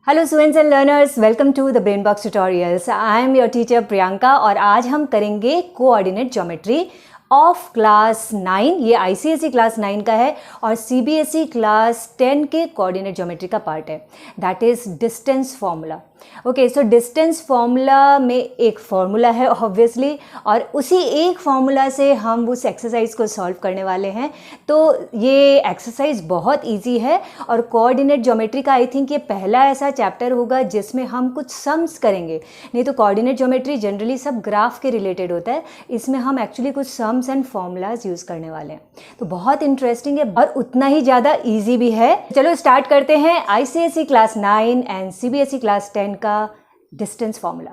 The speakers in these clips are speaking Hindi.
Hello students and learners, welcome to the Brainbox tutorials. I am your teacher Priyanka और आज हम करेंगे कोऑर्डिनेट ज्योमेट्री ऑफ क्लास 9। ये ICSE क्लास 9 का है और CBSE क्लास 10 के कोऑर्डिनेट ज्योमेट्री का पार्ट है, that is distance formula. Okay, so distance formula में एक फार्मूला है ऑब्वियसली, और उसी एक फार्मूला से हम उस एक्सरसाइज को सॉल्व करने वाले हैं। तो ये एक्सरसाइज बहुत इजी है और कोऑर्डिनेट ज्योमेट्री का आई थिंक ये पहला ऐसा चैप्टर होगा जिसमें हम कुछ सम्स करेंगे। नहीं तो कोऑर्डिनेट ज्योमेट्री जनरली सब ग्राफ के रिलेटेड होता है, इसमें हम एक्चुअली कुछ सम्स एंड फॉर्मूलाज यूज़ करने वाले हैं। तो बहुत इंटरेस्टिंग है और उतना ही ज़्यादा ईजी भी है। चलो स्टार्ट करते हैं ICSE class 9 and CBSE class 10 का डिस्टेंस फार्मूला।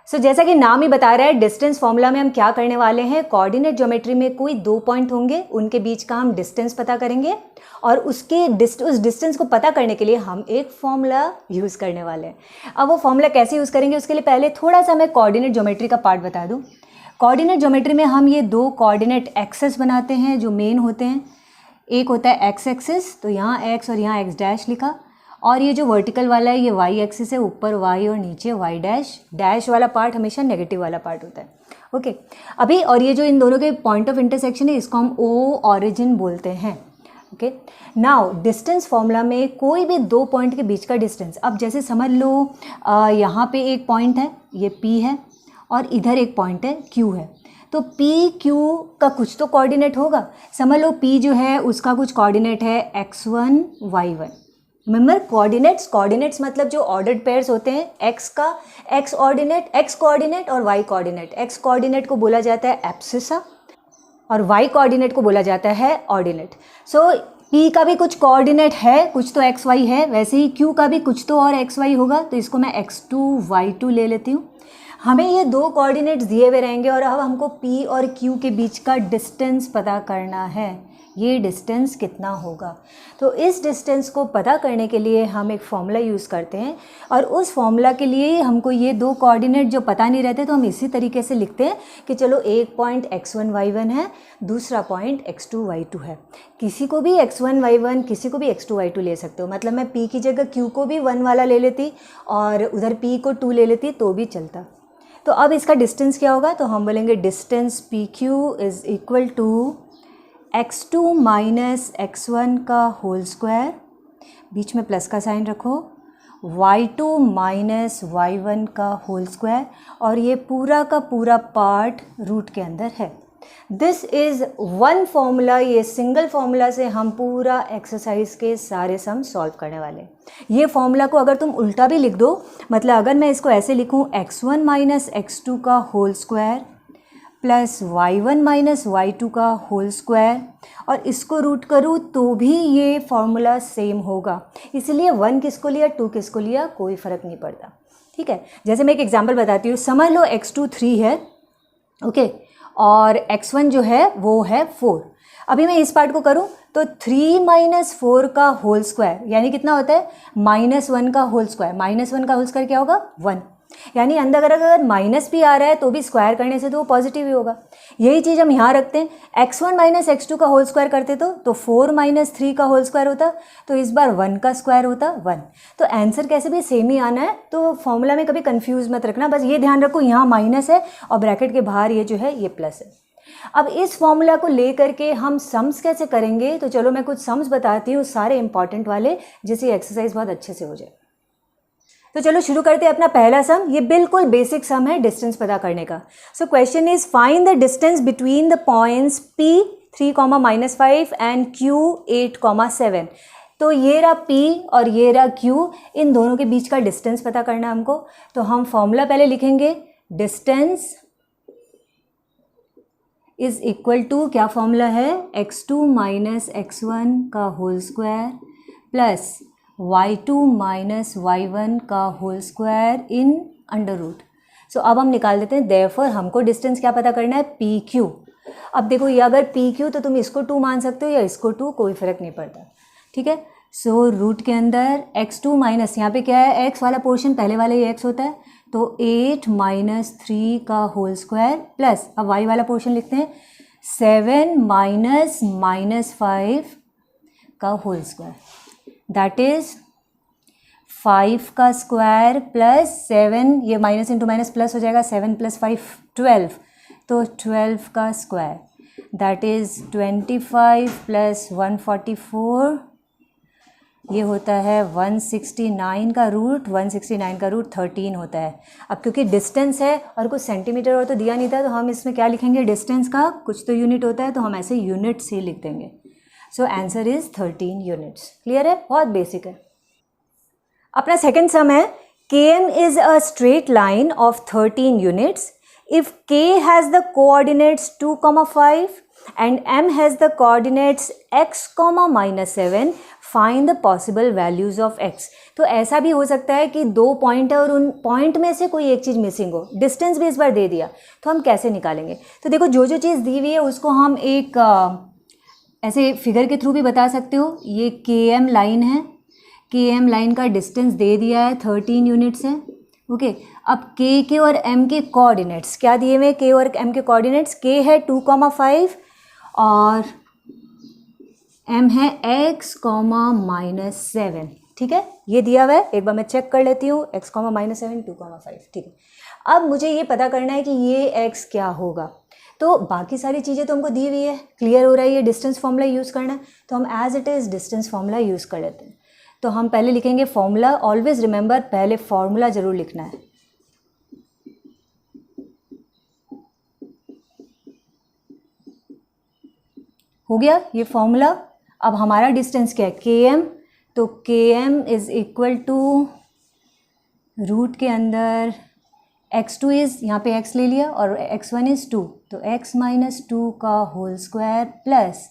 सो जैसा कि नाम ही बता रहा है, डिस्टेंस फार्मूला में हम क्या करने वाले हैं, कोऑर्डिनेट ज्योमेट्री में कोई दो पॉइंट होंगे, उनके बीच का हम डिस्टेंस पता करेंगे और उस डिस्टेंस को पता करने के लिए हम एक फॉर्मूला यूज़ करने वाले हैं। अब वो फॉर्मूला कैसे यूज़ करेंगे उसके लिए पहले थोड़ा सा मैं कोऑर्डिनेट ज्योमेट्री का पार्ट बता दूँ। कोऑर्डिनेट ज्योमेट्री में हम ये दो कोऑर्डिनेट एक्सेस बनाते हैं जो मेन होते हैं। एक होता है एक्स एक्सिस, तो यहाँ एक्स और यहाँ एक्स डैश लिखा, और ये जो वर्टिकल वाला है ये वाई एक्सिस है, ऊपर वाई और नीचे वाई डैश। डैश वाला पार्ट हमेशा नेगेटिव वाला पार्ट होता है। ओके, अभी और ये जो इन दोनों के पॉइंट ऑफ इंटरसेक्शन है इसको हम ओ ऑरिजिन बोलते हैं। ओके, नाउ डिस्टेंस फॉर्मूला में कोई भी दो पॉइंट के बीच का डिस्टेंस, अब जैसे समझ लो यहाँ पे एक पॉइंट है, ये P है, और इधर एक पॉइंट है Q है, तो पी क्यू का कुछ तो कोऑर्डिनेट होगा। समझ लो P जो है उसका कुछ कोऑर्डिनेट है x1 y1। रिमेंबर कोऑर्डिनेट्स मतलब जो ऑर्डर्ड पेयर्स होते हैं, x का x कोऑर्डिनेट और y कोऑर्डिनेट। x कोऑर्डिनेट को बोला जाता है एब्सिसा और y कोऑर्डिनेट को बोला जाता है ऑर्डिनेट। सो P का भी कुछ कोऑर्डिनेट है, कुछ तो x y है, वैसे ही Q का भी कुछ तो और x y होगा, तो इसको मैं x2 y2 ले लेती हूँ। हमें ये दो कोऑर्डिनेट्स दिए हुए रहेंगे और अब हमको P और Q के बीच का डिस्टेंस पता करना है। ये डिस्टेंस कितना होगा, तो इस डिस्टेंस को पता करने के लिए हम एक फॉर्मूला यूज़ करते हैं, और उस फॉर्मूला के लिए हमको ये दो कोऑर्डिनेट जो पता नहीं रहते तो हम इसी तरीके से लिखते हैं कि चलो एक पॉइंट x1 y1 है, दूसरा पॉइंट x2 y2 है। किसी को भी x1 y1, किसी को भी x2 y2 ले सकते हो। मतलब मैं P की जगह Q को भी 1 वाला ले लेती और उधर P को 2 ले लेती तो भी चलता। तो अब इसका डिस्टेंस क्या होगा, तो हम बोलेंगे distance PQ is equal to x2 minus x1 का होल स्क्वायर, बीच में प्लस का साइन रखो, y2 माइनस y1 का होल स्क्वायर, और ये पूरा का पूरा पार्ट रूट के अंदर है। This is one formula. ये सिंगल फॉर्मूला से हम पूरा एक्सरसाइज के सारे सम सॉल्व करने वाले हैं। ये फॉर्मूला को अगर तुम उल्टा भी लिख दो, मतलब अगर मैं इसको ऐसे लिखूं x1 माइनस x2 का whole square plus y1 minus y2 का होल स्क्वायर, और इसको रूट करूँ तो भी ये फॉर्मूला सेम होगा। इसलिए 1 किसको लिया 2 किसको लिया कोई फ़र्क नहीं पड़ता। ठीक है, जैसे मैं एक एग्जांपल बताती हूँ। समझ लो x2 3 है, ओके, और x1 जो है वो है 4। अभी मैं इस पार्ट को करूँ तो 3 माइनस 4 का होल स्क्वायर यानी कितना होता है, -1 का होल स्क्वायर। -1 का होल स्क्वायर क्या होगा, 1। यानी अंदर अगर माइनस भी आ रहा है तो भी स्क्वायर करने से तो वो पॉजिटिव ही होगा। यही चीज़ हम यहाँ रखते हैं, x1 माइनस x2 का होल स्क्वायर करते तो 4 माइनस 3 का होल स्क्वायर होता, तो इस बार 1 का स्क्वायर होता 1। तो आंसर कैसे भी सेम ही आना है, तो फॉर्मूला में कभी कंफ्यूज मत रखना। बस ये ध्यान रखो यहाँ माइनस है और ब्रैकेट के बाहर ये जो है ये प्लस है। अब इस फॉर्मूला को ले करके हम सम्स कैसे करेंगे, तो चलो मैं कुछ सम्स बताती हूँ, सारे इंपॉर्टेंट वाले, जिससे एक्सरसाइज बहुत अच्छे से हो जाए। तो चलो शुरू करते हैं अपना पहला सम। ये बिल्कुल बेसिक सम है डिस्टेंस पता करने का। So question is find the distance between the points P 3, -5 and Q 8, 7। तो ये रहा P और ये रहा Q, इन दोनों के बीच का डिस्टेंस पता करना हमको। तो हम फॉर्मूला पहले लिखेंगे, डिस्टेंस इज इक्वल टू, क्या फॉर्मूला है, x2 माइनस x1 का whole square plus y2 minus y1 का whole square in under root. So अब हम निकाल देते हैं, देयरफॉर हमको डिस्टेंस क्या पता करना है, PQ। अब देखो ये अगर PQ तो तुम इसको 2 मान सकते हो या इसको 2, कोई फ़र्क नहीं पड़ता। ठीक है, सो रूट के अंदर x2 माइनस, यहाँ पे क्या है, x वाला पोर्शन पहले वाला ही x होता है, तो 8 माइनस 3 का होल स्क्वायर प्लस, अब y वाला पोर्शन लिखते हैं 7 माइनस -5 का होल स्क्वायर, दैट इज 5 का स्क्वायर प्लस 7, ये माइनस इंटू माइनस प्लस हो जाएगा, 7 + 5 12, तो 12 का स्क्वायर, दैट इज 25 + 144, ये होता है 169 का रूट, 169 का रूट 13 होता है। अब क्योंकि डिस्टेंस है और कुछ सेंटीमीटर और तो दिया नहीं था, तो हम इसमें क्या लिखेंगे, डिस्टेंस का कुछ तो यूनिट होता है, तो हम ऐसे यूनिट से लिख देंगे। So answer is 13 units. Clear है, बहुत बेसिक है। अपना सेकेंड सम है, km is a straight line of 13 units if k has the coordinates 2, 5 and m has the coordinates x, -7, find the possible values of x। तो ऐसा भी हो सकता है कि दो पॉइंट है और उन पॉइंट में से कोई एक चीज़ मिसिंग हो, डिस्टेंस भी इस बार दे दिया, तो हम कैसे निकालेंगे। तो देखो जो जो चीज़ दी हुई है उसको हम एक ऐसे फिगर के थ्रू भी बता सकते हो। ये km लाइन है, km लाइन का डिस्टेंस दे दिया है 13 यूनिट्स है। ओके, अब k के और m के कोऑर्डिनेट्स क्या दिए हुए, k और m के कोऑर्डिनेट्स, k है 2, 5 और m है x, -7। ठीक है, ये दिया हुआ है, एक बार मैं चेक कर लेती हूँ, x, -7, 2, 5। ठीक है, अब मुझे ये पता करना है कि ये x क्या होगा। तो बाकी सारी चीज़ें तो हमको दी हुई है, क्लियर हो रहा है, ये डिस्टेंस फॉर्मूला यूज़ करना है, तो हम as it is distance formula use कर लेते हैं। तो हम पहले लिखेंगे फॉर्मूला, ऑलवेज रिमेंबर पहले फॉर्मूला ज़रूर लिखना है। हो गया ये फॉर्मूला। अब हमारा डिस्टेंस क्या है, km, तो km is equal to root के अंदर x2 इज़, यहाँ पे x ले लिया, और x1 इज़ 2, तो x - 2 का whole square plus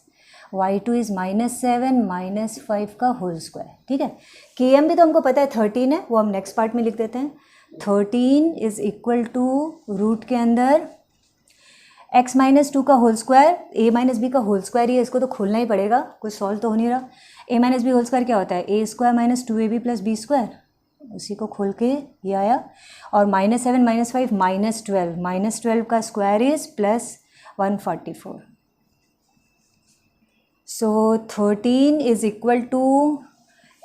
y2 is -7 - 5 का होल स्क्वायर। ठीक है, km भी तो हमको पता है 13 है, वो हम नेक्स्ट पार्ट में लिख देते हैं। 13 इज़ इक्वल टू रूट के अंदर x - 2 का होल स्क्वायर, a - b का होल स्क्वायर ही है, इसको तो खोलना ही पड़ेगा, कुछ सॉल्व तो हो नहीं रहा। a - b होल स्क्वायर क्या होता है, a² - 2ab + b स्क्वायर, उसी को खोल के ये आया, और -7 - 5 -12, -12 का square is +144। So 13 is equal to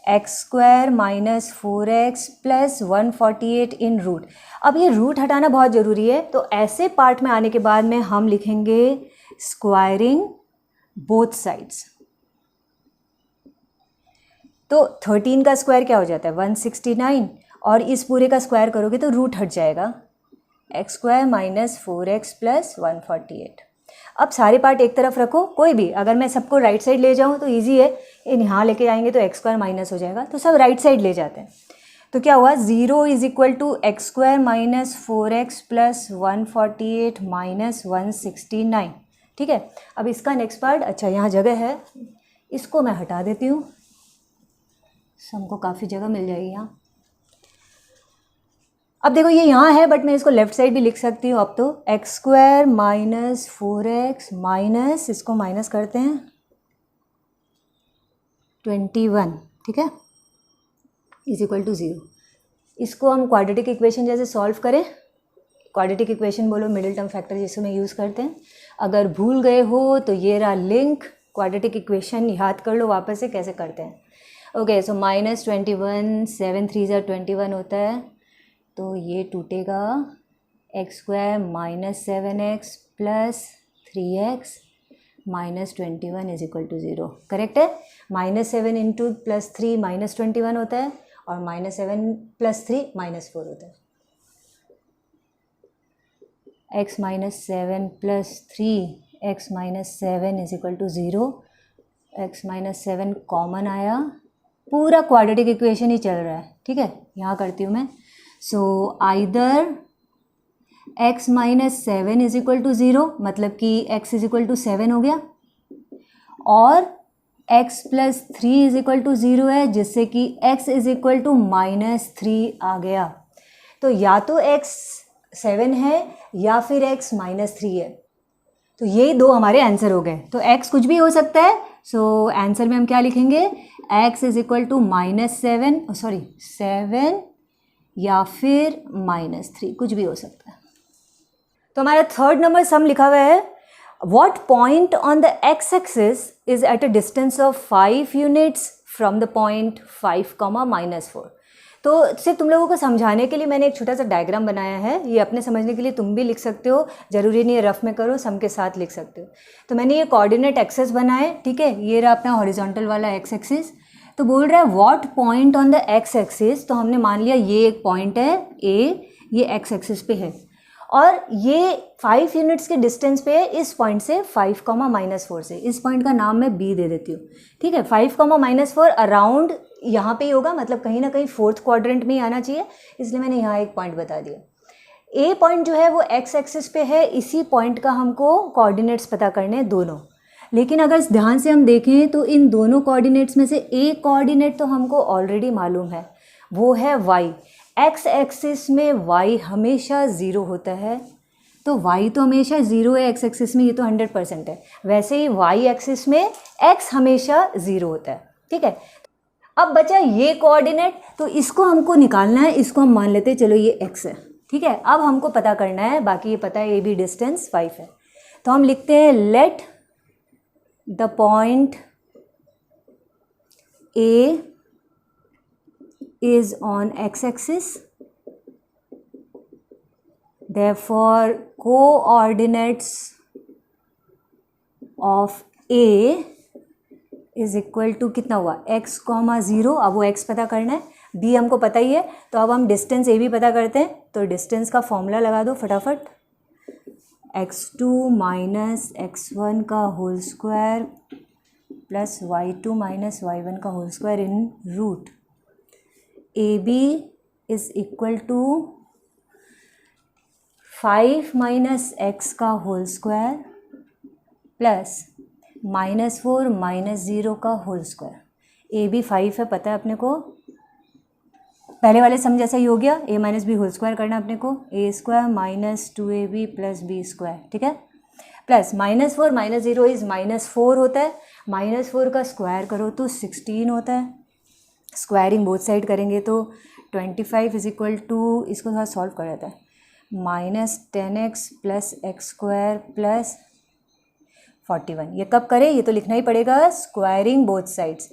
x² - 4x + 148 in root. अब ये रूट हटाना बहुत ज़रूरी है, तो ऐसे पार्ट में आने के बाद में हम लिखेंगे स्क्वायरिंग बोथ साइड्स। तो 13 का स्क्वायर क्या हो जाता है, 169, और इस पूरे का स्क्वायर करोगे तो रूट हट जाएगा, x² - 4x + 148। अब सारे पार्ट एक तरफ रखो, कोई भी, अगर मैं सबको राइट साइड ले जाऊँ तो इजी है, इन यहाँ लेके आएंगे तो x² माइनस हो जाएगा, तो सब राइट साइड ले जाते हैं। तो क्या हुआ, 0 is equal to x² - 4x + 148 - 169। ठीक है, अब इसका नेक्स्ट पार्ट, अच्छा यहाँ जगह है, इसको मैं हटा देती हूँ, हमको काफ़ी जगह मिल जाएगी यहाँ। अब देखो ये यहाँ है, बट मैं इसको लेफ्ट साइड भी लिख सकती हूँ। अब तो x² - 4x माइनस, इसको माइनस करते हैं, 21, ठीक है, इज इक्वल टू 0। इसको हम क्वाड्रेटिक इक्वेशन जैसे सॉल्व करें, क्वाड्रेटिक इक्वेशन बोलो, मिडिल टर्म फैक्टर जिसमें यूज़ करते हैं। अगर भूल गए हो तो ये रहा लिंक, क्वाड्रेटिक इक्वेशन याद कर लो वापस से कैसे करते हैं। ओके, सो -21, 7 3 = 21 होता है, तो ये टूटेगा, x² - 7x + 3x - 21 is equal to 0। Correct है, -7 × +3 -21 होता है, और -7 + 3 -4 होता है। x - 7 + 3 x - 7 is equal to 0। x - 7 common आया, पूरा क्वाड्रेटिक इक्वेशन ही चल रहा है। ठीक है, यहाँ करती हूँ मैं। So either x - 7 is equal to 0, मतलब कि x इज इक्वल टू 7 हो गया, और x + 3 इज इक्वल टू 0 है, जिससे कि x इज इक्वल टू -3 आ गया। तो या तो x 7 है या फिर x -3 है, तो ये दो हमारे आंसर हो गए। तो x कुछ भी हो सकता है, सो आंसर में हम क्या लिखेंगे, x इज इक्वल टू -7 या फिर -3, कुछ भी हो सकता है। तो हमारा थर्ड नंबर सम लिखा हुआ है, What point on the x-axis is at a distance of 5 units from the point 5, -4? तो सिर्फ तुम लोगों को समझाने के लिए मैंने एक छोटा सा डायग्राम बनाया है, ये अपने समझने के लिए तुम भी लिख सकते हो, ज़रूरी नहीं है रफ में करो, सम के साथ लिख सकते हो। तो मैंने ये कोऑर्डिनेट एक्सेस बनाए, ठीक है, ये रहा अपना हॉरिजॉन्टल वाला एक्स एक्सिस। तो बोल रहा है what point on the x axis, तो हमने मान लिया ये एक पॉइंट है ए, ये एक्स एक्सिस पे है और ये 5 यूनिट्स के डिस्टेंस पे है इस पॉइंट से 5, -4 से। इस पॉइंट का नाम मैं बी दे देती हूँ, ठीक है। 5, -4 अराउंड यहाँ पे ही होगा, मतलब कहीं ना कहीं 4th क्वाड्रेंट में ही आना चाहिए, इसलिए मैंने यहाँ एक पॉइंट बता दिया। ए पॉइंट जो है वो एक्स एक्सिस पे है, इसी पॉइंट का हमको कोऑर्डिनेट्स पता करने हैं दोनों। लेकिन अगर ध्यान से हम देखें तो इन दोनों कोऑर्डिनेट्स में से एक कोऑर्डिनेट तो हमको ऑलरेडी मालूम है, वो है वाई। एक्स एक्सिस में y हमेशा 0 होता है, तो y तो हमेशा 0 है एक्स एक्सिस में, ये तो 100% है। वैसे ही y एक्सिस में x हमेशा 0 होता है, ठीक है। अब बचा ये कोऑर्डिनेट, तो इसको हमको निकालना है, इसको हम मान लेते हैं चलो ये x है, ठीक है। अब हमको पता करना है, बाकी ये पता है ए बी डिस्टेंस 5 है, तो हम लिखते हैं let the point A is on x-axis, therefore coordinates of A is equal to कितना हुआ x, 0। अब वो x पता करना है, b हमको पता ही है, तो अब हम डिस्टेंस a भी पता करते हैं। तो डिस्टेंस का फॉर्मूला लगा दो फटाफट, x2 - x1 का whole square plus y2 - y1 का whole square in root AB is equal to 5 - x का होल स्क्वायर प्लस -4 - 0 का होल स्क्वायर। AB 5 है, पता है अपने को, पहले वाले सम जैसा ही हो गया, a - b होल स्क्वायर करना अपने को, a² - 2ab + b², ठीक है, प्लस -4 - 0 इज़ -4 होता है, -4 का स्क्वायर करो तो 16 होता है, स्क्वायरिंग बोथ साइड करेंगे तो 25 इज इक्वल टू, इसको थोड़ा सॉल्व कर देता है, -10x + x² + 41। ये कब करें, ये तो लिखना ही पड़ेगा, squaring both sides.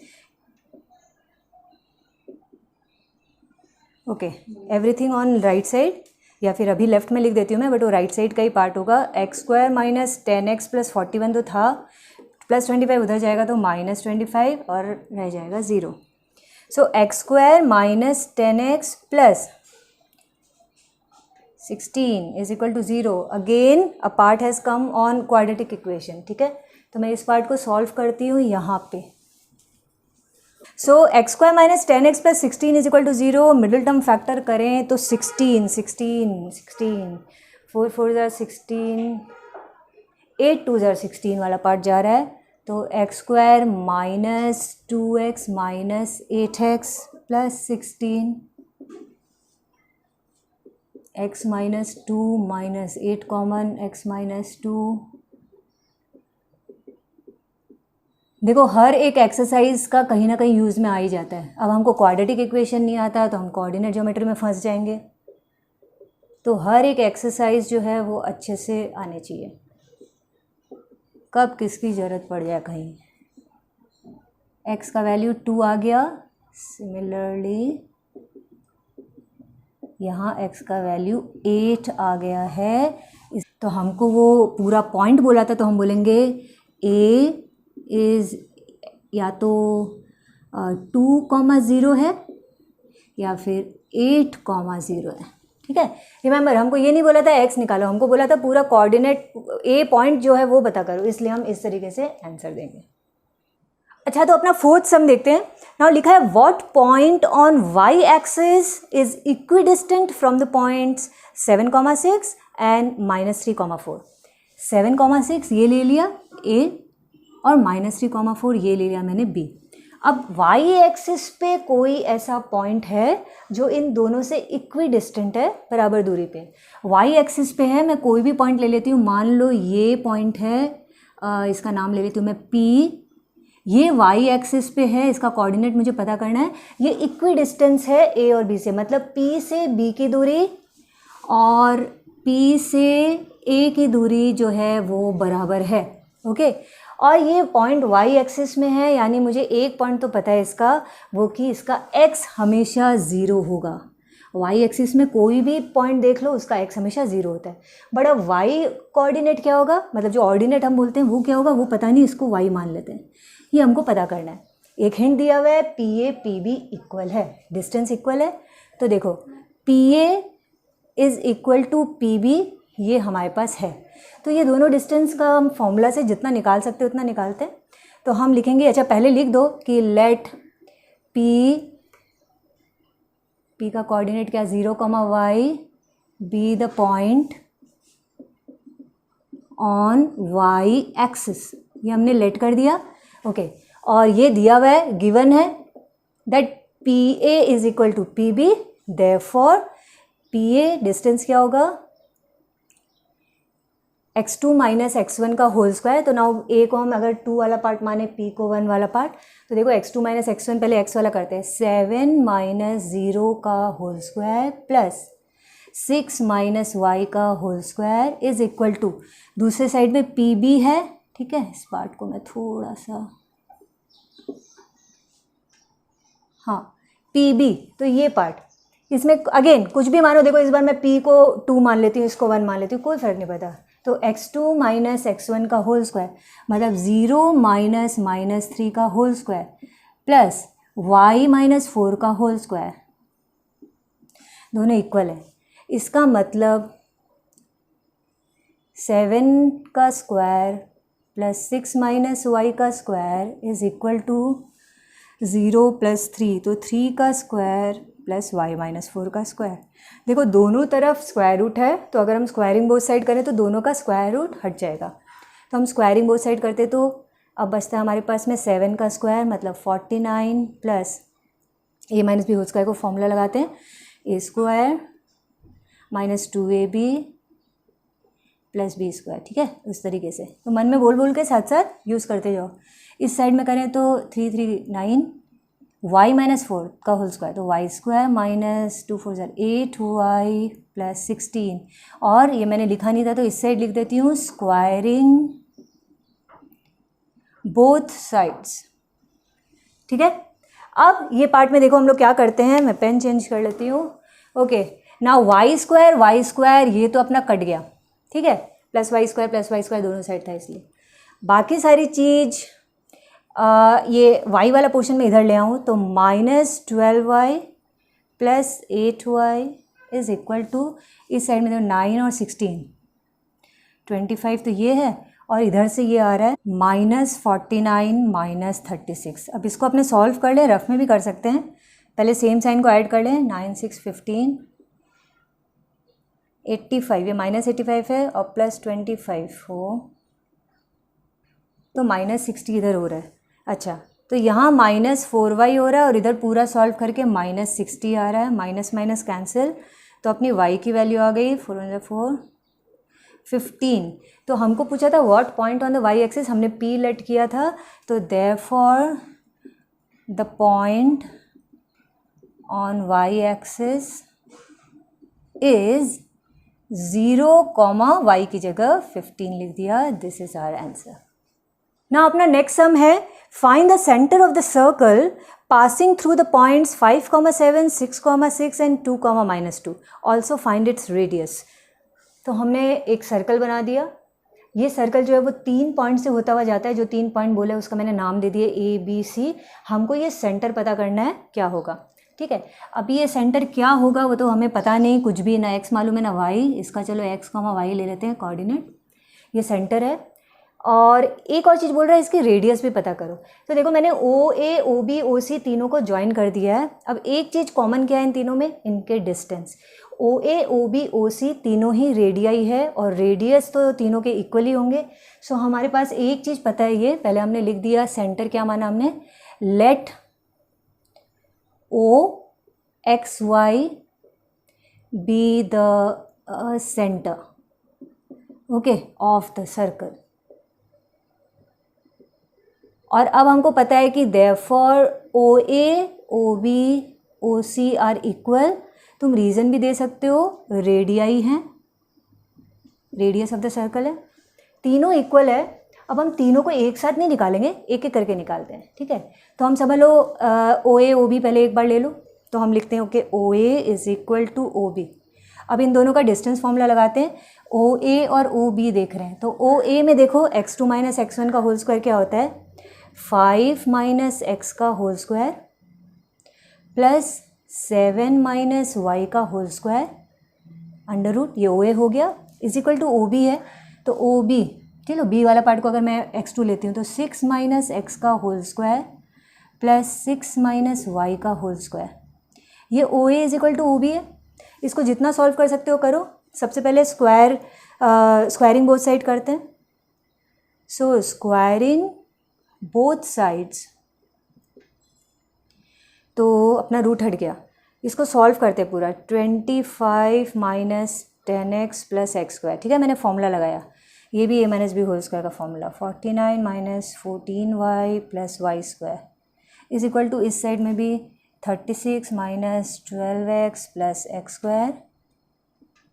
Okay, everything on right side, या फिर अभी लेफ्ट में लिख देती हूँ मैं, बट वो राइट साइड का ही पार्ट होगा। x² - 10x + 41 तो था, प्लस 25 उधर जाएगा तो -25 और रह जाएगा 0। So x² - 10x + 16 is equal to 0। Again a part has come on quadratic equation, ठीक है। तो मैं इस पार्ट को सॉल्व करती हूँ यहाँ पे। So x² - 10x + 16 is equal to 0। Middle term factor करें तो 16, 4 4 = 16, 8 2 = 16 वाला पार्ट जा रहा है, तो x² - 2x - 8x + 16, x - 2 - 8 common, x - 2। देखो हर एक एक्सरसाइज का कहीं ना कहीं यूज़ में आ ही जाता है। अब हमको क्वाड्रेटिक इक्वेशन नहीं आता तो हम कोऑर्डिनेट ज्योमेट्री में फंस जाएंगे, तो हर एक एक्सरसाइज जो है वो अच्छे से आने चाहिए, कब किसकी ज़रूरत पड़ जाए कहीं। x का वैल्यू 2 आ गया, सिमिलरली यहाँ x का वैल्यू 8 आ गया है। तो हमको वो पूरा पॉइंट बोला था, तो हम बोलेंगे a इज़ या तो 2, 0 है या फिर 8, 0 है, ठीक है। रिमेंबर हमको ये नहीं बोला था x निकालो, हमको बोला था पूरा कोऑर्डिनेट a पॉइंट जो है वो पता करो, इसलिए हम इस तरीके से आंसर देंगे। अच्छा, तो अपना 4th सम देखते हैं। नाउ लिखा है what point on y axis is equidistant from the points 7, 6 and -3, 4। 7, 6 ये ले लिया a और -3, 4 ये ले लिया मैंने b। अब y एक्सिस पे कोई ऐसा पॉइंट है जो इन दोनों से इक्विडिस्टेंट है, बराबर दूरी पे। y एक्सिस पे है, मैं कोई भी पॉइंट ले लेती हूँ, मान लो ये पॉइंट है, इसका नाम ले लेती हूँ मैं p। ये y एक्सिस पे है, इसका कोऑर्डिनेट मुझे पता करना है। ये इक्विडिस्टेंस है a और b से, मतलब p से b की दूरी और P से A की दूरी जो है वो बराबर है, ओके। और ये पॉइंट y एक्सिस में है, यानी मुझे एक पॉइंट तो पता है इसका, वो कि इसका x हमेशा 0 होगा। y एक्सिस में कोई भी पॉइंट देख लो, उसका x हमेशा 0 होता है। बट अब y कोऑर्डिनेट क्या होगा, मतलब जो ऑर्डिनेट हम बोलते हैं वो क्या होगा, वो पता नहीं, इसको y मान लेते हैं। ये हमको पता करना है। एक हिंट दिया हुआ है, PA PB इक्वल है, डिस्टेंस इक्वल है। तो देखो PA is equal to PB, ये हमारे पास है। तो ये दोनों डिस्टेंस का हम फॉर्मूला से जितना निकाल सकते उतना निकालते हैं। तो हम लिखेंगे, अच्छा पहले लिख दो कि लेट P का कोऑर्डिनेट क्या, 0, y be the point on y axis. ये हमने लेट कर दिया, ओके। और ये दिया हुआ है, गिवन है that PA is equal to PB, therefore PA distance क्या होगा, x2 माइनस x1 का होल स्क्वायर। तो नाउ A को हम अगर 2 वाला पार्ट माने, P को 1 वाला पार्ट, तो देखो x2 माइनस x1, पहले x वाला करते हैं, 7 माइनस 0 का whole square plus 6 minus y का whole square is equal to, दूसरे साइड में PB है, ठीक है। इस पार्ट को मैं थोड़ा सा, हाँ PB, तो ये पार्ट, इसमें अगेन कुछ भी मानो, देखो इस बार मैं P को 2 मान लेती हूँ, इसको 1 मान लेती हूँ, कोई फर्क नहीं पड़ता। तो x2 माइनस x1 का होल स्क्वायर मतलब 0 माइनस माइनस 3 का whole square plus y minus 4 का होल स्क्वायर, दोनों इक्वल है। इसका मतलब 7 का स्क्वायर प्लस 6 माइनस y का square is equal to 0 plus 3, तो 3 का स्क्वायर प्लस y माइनस 4 का स्क्वायर। देखो दोनों तरफ स्क्वायर रूट है, तो अगर हम स्क्वायरिंग बोथ साइड करें तो दोनों का स्क्वायर रूट हट जाएगा। तो हम स्क्वायरिंग बोथ साइड करते तो अब बचता है हमारे पास में 7 का स्क्वायर मतलब 49 plus a minus B whole square को फॉर्मूला लगाते हैं, a square minus 2ab plus B square, ठीक है। उस तरीके से तो मन में बोल बोल के साथ साथ यूज़ करते जाओ। इस साइड में करें तो 339 y माइनस 4 का होल स्क्वायर, तो y square minus 2 4 8y plus 16, और ये मैंने लिखा नहीं था तो इस साइड लिख देती हूँ, स्क्वायरिंग बोथ साइड्स, ठीक है। अब ये पार्ट में देखो हम लोग क्या करते हैं, मैं पेन चेंज कर लेती हूँ, ओके। नाउ y स्क्वायर ये तो अपना कट गया, ठीक है, प्लस वाई स्क्वायर दोनों साइड था इसलिए। बाकी सारी चीज़ ये y वाला पोर्शन में इधर ले आऊँ तो minus 12y plus 8y is equal to, इस साइड में तो 9 और 16 25, तो ये है, और इधर से ये आ रहा है माइनस 49 माइनस 36। अब इसको अपने सॉल्व कर लें, रफ में भी कर सकते हैं, पहले सेम साइन को ऐड कर लें, 9 6 15 85, ये माइनस 85 है और प्लस 25 हो तो माइनस 60 इधर हो रहा है। अच्छा, तो यहाँ माइनस 4y हो रहा है और इधर पूरा सॉल्व करके माइनस 60 आ रहा है, माइनस माइनस कैंसिल, तो अपनी y की वैल्यू आ गई 4 4 15। तो हमको पूछा था what point on the y axis, हमने P लेट किया था, तो therefore the point on y axis is 0, y की जगह 15 लिख दिया। This is our answer. ना अपना नेक्स्ट सम है, find the centre of the circle passing through the points 5, 7, 6, 6 and 2, -2, also find its radius. तो हमने एक सर्कल बना दिया, ये सर्कल जो है वो 3 पॉइंट से होता हुआ जाता है, जो 3 पॉइंट बोले उसका मैंने नाम दे दिया A B C। हमको ये सेंटर पता करना है क्या होगा, ठीक है। अभी ये सेंटर क्या होगा वो तो हमें पता नहीं, कुछ भी ना x मालूम है ना y, इसका चलो x, y ले लेते हैं कोऑर्डिनेट, ये सेंटर है। और एक और चीज़ बोल रहा है, इसकी रेडियस भी पता करो। तो देखो मैंने OA OB OC तीनों को ज्वाइन कर दिया है। अब एक चीज़ कॉमन क्या है इन तीनों में, इनके डिस्टेंस। OA OB OC तीनों ही रेडियाई है और रेडियस तो तीनों के इक्वली होंगे। सो हमारे पास एक चीज़ पता है, ये पहले हमने लिख दिया, सेंटर क्या माना हमने, let OXY be the centre, okay, of the circle. और अब हमको पता है कि therefore OA OB OC are equal. तुम रीज़न भी दे सकते हो, रेडियाई हैं, रेडियस ऑफ द सर्कल है, तीनों इक्वल है। अब हम तीनों को एक साथ नहीं निकालेंगे, एक एक करके निकालते हैं, ठीक है। तो हम समझ लो ओ ए ओ बी पहले एक बार ले लो, तो हम लिखते हैं okay O A is equal to O B. अब इन दोनों का डिस्टेंस फॉर्मूला लगाते हैं। ओ ए और ओ बी देख रहे हैं, तो ओ ए में देखो x2 माइनस x1 का होल स्क्वायर क्या होता है, 5 माइनस एक्स का whole square plus 7 minus Y का होल स्क्वायर अंडर रूट, ये ओ ए हो गया, is equal to O B है। तो ओ बी, चलो बी वाला पार्ट को अगर मैं x2 लेती हूँ तो 6 माइनस एक्स का whole square plus 6 minus Y का होल स्क्वायर, ये O A is equal to O B है। इसको जितना सॉल्व कर सकते हो करो। सबसे पहले स्क्वायरिंग बोथ साइड करते हैं। सो स्क्वायरिंग बोथ साइड्स, तो अपना रूट हट गया। इसको सॉल्व करते हैं पूरा, 25 minus 10x plus X square, ठीक है। मैंने फॉर्मूला लगाया, ये भी a minus B whole square का formula, 49 minus 14y plus Y square is equal to इस साइड में भी 36 minus 12x plus X square,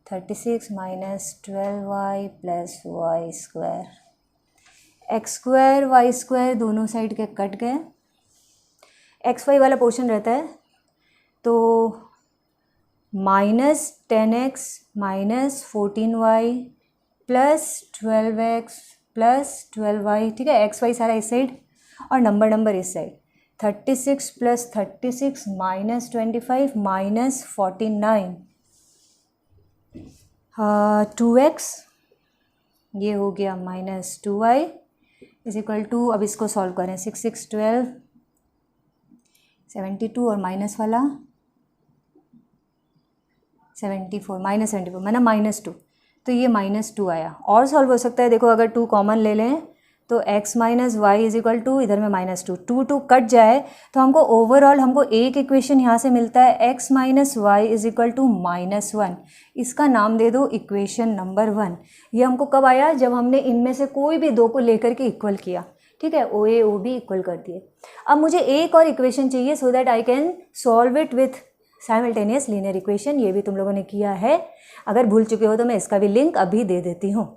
36 minus 12y plus Y square, X square Y square दोनों साइड के कट गए, एक्स वाई वाला पोर्शन रहता है, तो minus 10x minus 14y plus 12x plus 12y, ठीक है। एक्स वाई सारा इस साइड और नंबर इस side, 36 plus 36 minus 25 minus 49, 2x, ये हो गया minus 2y is equal to, अब इसको सॉल्व करें, 6 6 12 72 और माइनस वाला 74 माइनस 74 मैंने माइनस 2, तो ये माइनस 2 आया। और सॉल्व हो सकता है, देखो अगर 2 कॉमन ले लें तो x minus Y is equal to, इधर में माइनस 2 2 कट जाए तो हमको ओवरऑल हमको एक इक्वेशन यहाँ से मिलता है, x minus Y is equal to -1। इसका नाम दे दो इक्वेशन नंबर 1। ये हमको कब आया, जब हमने इनमें से कोई भी दो को लेकर के इक्वल किया, ठीक है, ओ ए ओ बी इक्वल कर दिए। अब मुझे एक और इक्वेशन चाहिए so that I can solve it with simultaneous linear equation. ये भी तुम लोगों ने किया है, अगर भूल चुके हो तो मैं इसका भी लिंक अभी दे देती हूँ।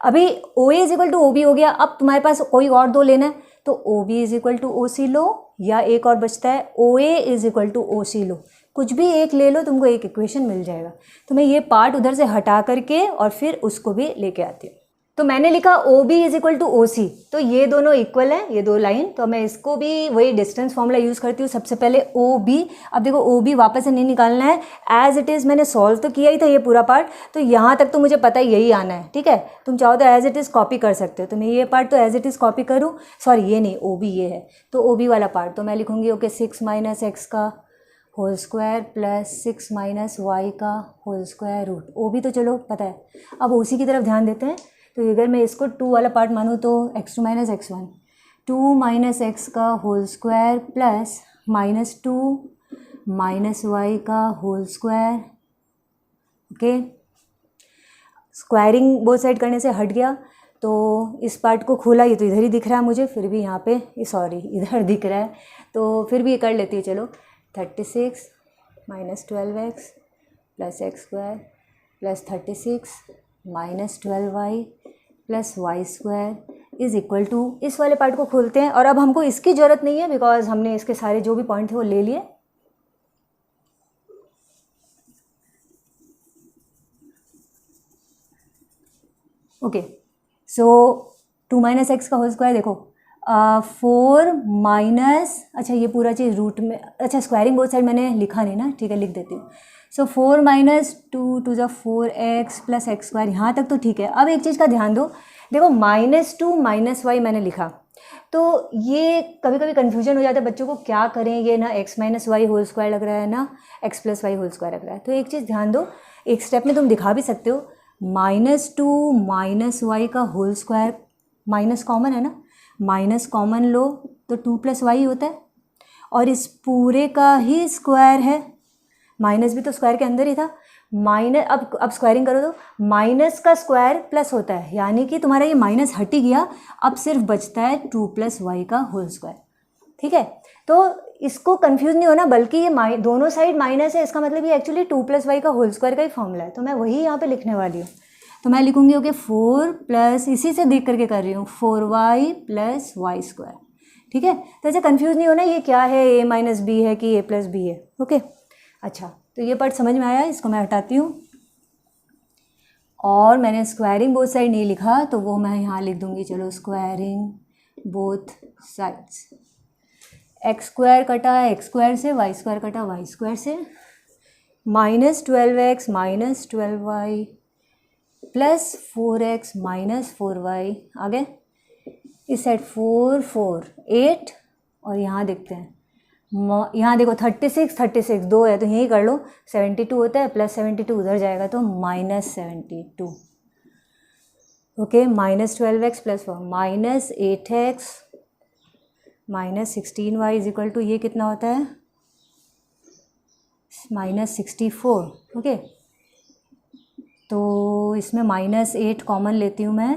अभी O A is equal to O B हो गया, अब तुम्हारे पास कोई और दो लेना है तो O B is equal to O C लो, या एक और बचता है O A is equal to O C लो, कुछ भी एक ले लो, तुमको एक इक्वेशन मिल जाएगा। तो मैं ये पार्ट उधर से हटा करके और फिर उसको भी लेके आती हूँ। तो मैंने लिखा O B is equal to O C, तो ये दोनों इक्वल हैं, ये दो लाइन, तो मैं इसको भी वही डिस्टेंस फॉर्मूला यूज़ करती हूँ। सबसे पहले ओ बी, अब देखो ओ बी वापस से नहीं निकालना है, एज इट इज़ मैंने सॉल्व तो किया ही था ये पूरा पार्ट, तो यहाँ तक तो मुझे पता है यही आना है, ठीक है। तुम चाहो तो एज इट इज़ कॉपी कर सकते हो, तो मैं ये पार्ट तो एज इट इज़ कॉपी करूँ, सॉरी ये नहीं, ओ बी ये है, तो ओ बी वाला पार्ट तो मैं लिखूँगी ओके 6 माइनस एक्स का whole square plus 6 minus Y का whole square root, O B तो चलो पता है। अब ओ सी की तरफ ध्यान देते हैं, तो अगर मैं इसको 2 वाला पार्ट मानूँ तो x2 minus x1, 2 minus X का whole square plus -2 minus Y का whole square, okay. Squaring both side करने से हट गया, तो इस पार्ट को खोला, ये तो इधर ही दिख रहा है मुझे, फिर भी यहाँ पे सॉरी इधर दिख रहा है, तो फिर भी ये कर लेती है। चलो 36 minus 12x plus X square plus 36 minus 12y plus Y square is equal to, इस वाले पार्ट को खोलते हैं। और अब हमको इसकी ज़रूरत नहीं है बिकॉज हमने इसके सारे जो भी पॉइंट थे वो ले लिए। ओके, सो 2 माइनस एक्स का होल स्क्वायर देखो 4 माइनस, अच्छा ये पूरा चीज़ रूट में, अच्छा स्क्वायरिंग बोथ साइड मैंने लिखा नहीं ना, ठीक है लिख देती हूँ। सो 4 माइनस 2 टू ज़ा 4x प्लस एक्स स्क्वायर, यहाँ तक तो ठीक है। अब एक चीज़ का ध्यान दो, देखो -2 माइनस वाई मैंने लिखा, तो ये कभी कभी कन्फ्यूजन हो जाता है बच्चों को, क्या करें, ये ना x minus Y whole square लग रहा है ना x plus Y whole square लग रहा है। तो एक चीज़ ध्यान दो, एक स्टेप में तुम दिखा भी सकते हो, -2 माइनस वाई का होल स्क्वायर, माइनस कॉमन है ना, माइनस कॉमन लो तो 2 प्लस वाई होता है, और इस पूरे का ही स्क्वायर है, माइनस भी तो स्क्वायर के अंदर ही था, माइनस अब स्क्वायरिंग करो तो माइनस का स्क्वायर प्लस होता है, यानी कि तुम्हारा ये माइनस हट ही गया, अब सिर्फ बचता है 2 प्लस वाई का होल स्क्वायर, ठीक है। तो इसको कंफ्यूज नहीं होना, बल्कि ये दोनों साइड माइनस है, इसका मतलब ये एक्चुअली 2 प्लस वाई का होल स्क्वायर का ही फॉर्मूला है, तो मैं वही यहाँ पे लिखने वाली हूँ। तो मैं लिखूँगी ओके 4 प्लस, इसी से देख करके कर रही हूँ, 4y प्लस वाई स्क्वायर। ठीक है, तो ऐसे कंफ्यूज नहीं होना ये क्या है, a माइनस बी है कि a प्लस बी है। ओके अच्छा, तो ये पार्ट समझ में आया, इसको मैं हटाती हूँ। और मैंने स्क्वायरिंग बोथ साइड नहीं लिखा तो वो मैं यहाँ लिख दूँगी, चलो squaring both sides. X square कटा एक्स स्क्वायर से, वाई स्क्वायर कटा वाई स्क्वायर से, -12x minus 12y plus 4x minus 4y, आगे इस साइड 4 4 8, और यहाँ देखते हैं, यहाँ देखो 36 दो है तो यही कर लो, 72 होता है, प्लस 72 उधर जाएगा तो -72। Okay, -12x plus 4 -8x minus 16y is equal to, ये कितना होता है -64। ओके, तो इसमें -8 कॉमन लेती हूँ मैं,